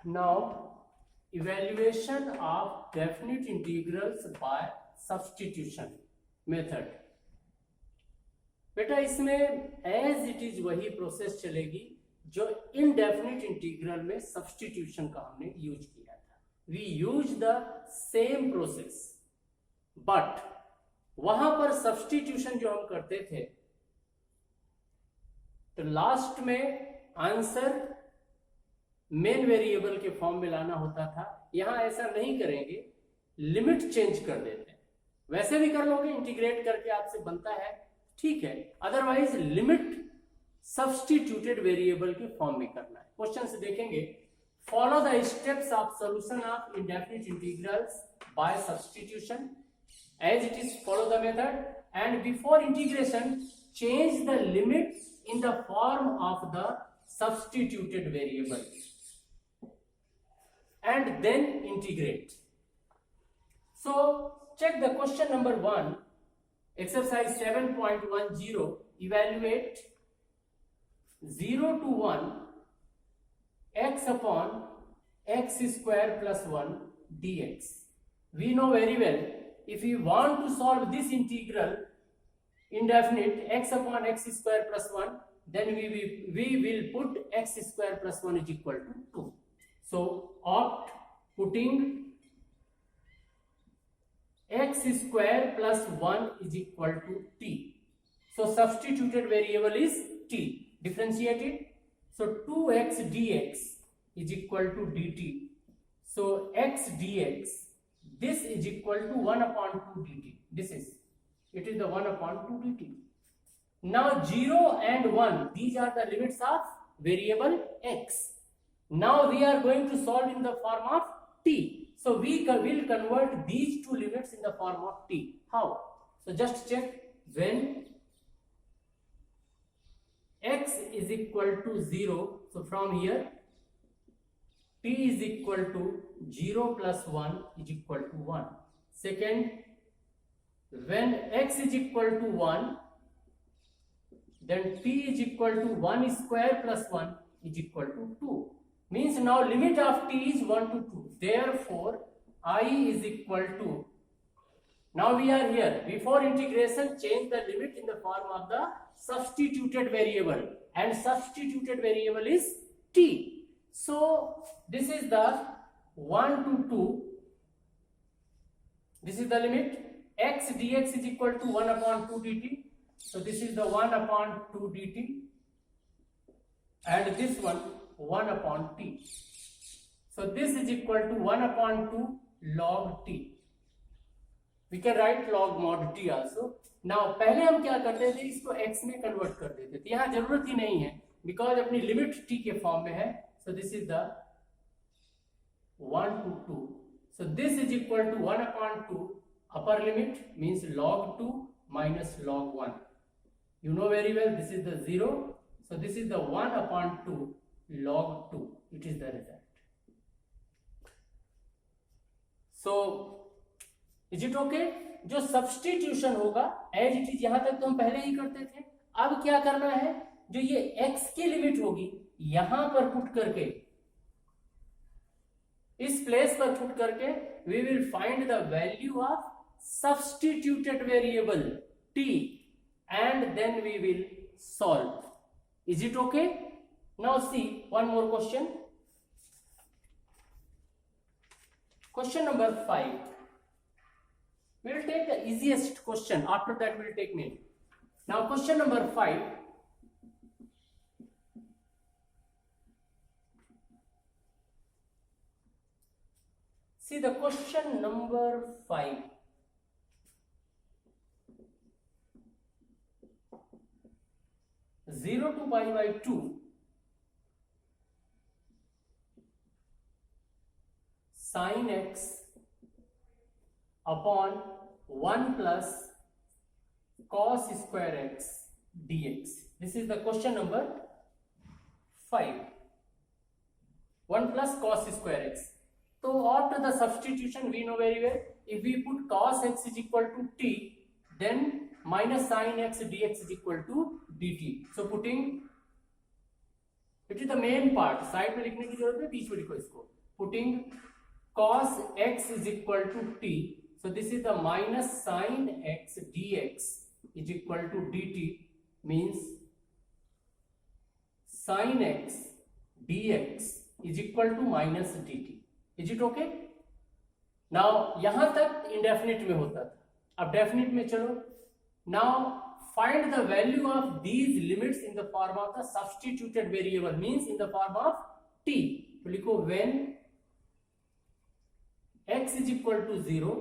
Now, evaluation of definite integrals by substitution method. बेटा इसमें as it is वही process चलेगी जो इनडेफिनिट इंटीग्रल में सब्स्टिट्यूशन का हमने यूज किया था. We use the same process, but वहां पर सब्स्टिट्यूशन जो हम करते थे तो लास्ट में आंसर मेन वेरिएबल के फॉर्म में लाना होता था. यहां ऐसा नहीं करेंगे, लिमिट चेंज कर देते हैं. वैसे भी कर लोगे, इंटीग्रेट करके आपसे बनता है, ठीक है. अदरवाइज लिमिट सब्स्टिट्यूटेड वेरिएबल के फॉर्म में करना है. क्वेश्चन से देखेंगे, follow the steps of solution of indefinite integrals by substitution. As it is follow the method and before integration change the limit in the form of the substituted variable and then integrate. So check the question number 1, exercise 7.10. Evaluate 0 to 1 x upon x square plus 1 dx. We know very well, if we want to solve this integral indefinite x upon x square plus 1, then we will put x square plus 1 is equal to 2. So opt putting x square plus 1 is equal to t. So substituted variable is t. Differentiate it. So 2x dx is equal to dt. So x dx, this is equal to 1 upon 2 dt. This is, it is the 1 upon 2 dt. Now 0 and 1, these are the limits of variable x. Now we are going to solve in the form of t. So we will convert these two limits in the form of t. How? So just check. When x is equal to 0, so from here t is equal to 0 plus 1 is equal to 1. Second, when x is equal to 1, then t is equal to 1 square plus 1 is equal to 2. Means now limit of t is 1 to 2. Therefore, I is equal to, now we are here, before integration change the limit in the form of the substituted variable, and substituted variable is t. So this is the 1 to 2, this is the limit. X dx is equal to 1 upon 2 dt. So this is the 1 upon 2 dt, and this one 1 upon t. So this is equal to 1 upon 2 log t. We can write log mod t also. Now पहले हम क्या करते थे, इसको x में convert कर देते थे. यहाँ जरूरत ही नहीं है, बिकॉज अपनी लिमिट t के फॉर्म में है. So this is the 1 to 2. So this is equal to 1 upon 2. Upper limit means log 2 minus log 1. You know very well, this is the 0. So this is the 1 upon 2 log 2. It is the result. So is it okay? जो substitution होगा as it is, यहां तक तो हम पहले ही करते थे. अब क्या करना है, जो ये x की लिमिट होगी यहां पर पुट करके, इस प्लेस पर पुट करके we will find the value of substituted variable t, and then we will solve. Is it okay? Now see one more question. Question number 5. We will take the easiest question, after that we will take name. Now question number 5. See the question number 5. Zero to pi by 2 sin x upon 1 plus cos square x dx. This is the question number 5. 1 plus cos square x. So after the substitution we know very well, if we put cos x is equal to t, then minus sin x dx is equal to dt. So putting it it is the main part, side में लिखने की जरूरत है, बीच में लिखो इसको। Putting cos x is equal to t, so this is the minus sin x dx is equal to dt, means sin x dx is equal to minus dt. Is it okay? Now यहां तक indefinite में होता था, अब definite में चलो। Now find the value of these limits in the form of the substituted variable, means in the form of t. तो लिखो when x is equal to 0,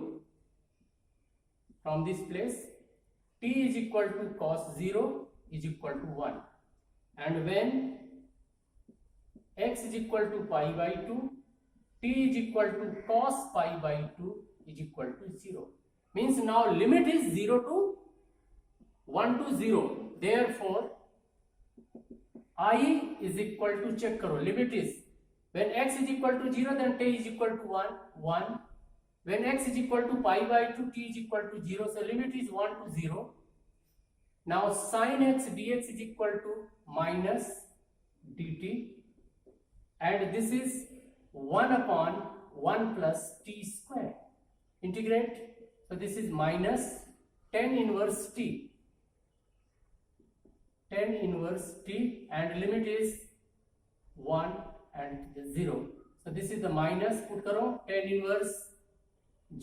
from this place t is equal to cos 0 is equal to 1, and when x is equal to pi by 2, t is equal to cos pi by 2 is equal to 0, means now limit is 0 to 1 to 0, therefore I is equal to, check करो, limit is when x is equal to 0 then t is equal to 1, when x is equal to pi by 2 t is equal to 0, so limit is 1 to 0. Now sin x dx is equal to minus dt, and this is 1 upon 1 plus t square. Integrate, so this is minus tan inverse t, tan inverse t, and limit is 1 and 0, so this is the minus, put करो tan inverse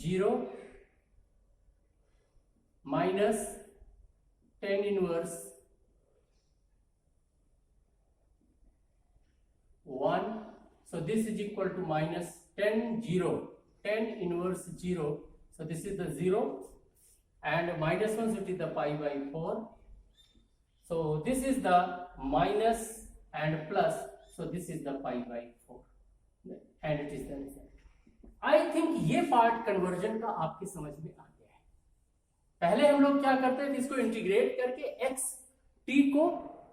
0 minus tan inverse 1, so this is equal to minus tan inverse 0, so this is the 0, and minus 1, so it is the pi by 4, so this is the minus and plus, so this is the pi by 4, and it is the result. I think ये part conversion का आपकी समझ में आ गया है। पहले हम लोग क्या करते थे, इसको इंटीग्रेट करके x t को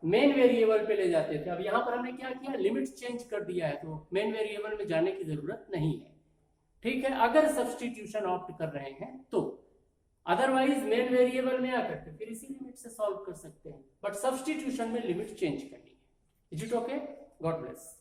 मेन वेरिएबल पे ले जाते थे। अब यहां पर हमने क्या किया, लिमिट चेंज कर दिया है, तो मेन वेरिएबल में जाने की जरूरत नहीं है। ठीक है, अगर सब्स्टिट्यूशन ऑप्ट कर रहे हैं तो, अदरवाइज मेन वेरिएबल में आकर के फिर इसी लिमिट से सॉल्व कर सकते हैं, बट सब्स्टिट्यूशन में लिमिट चेंज करनी है। Is it okay? God bless.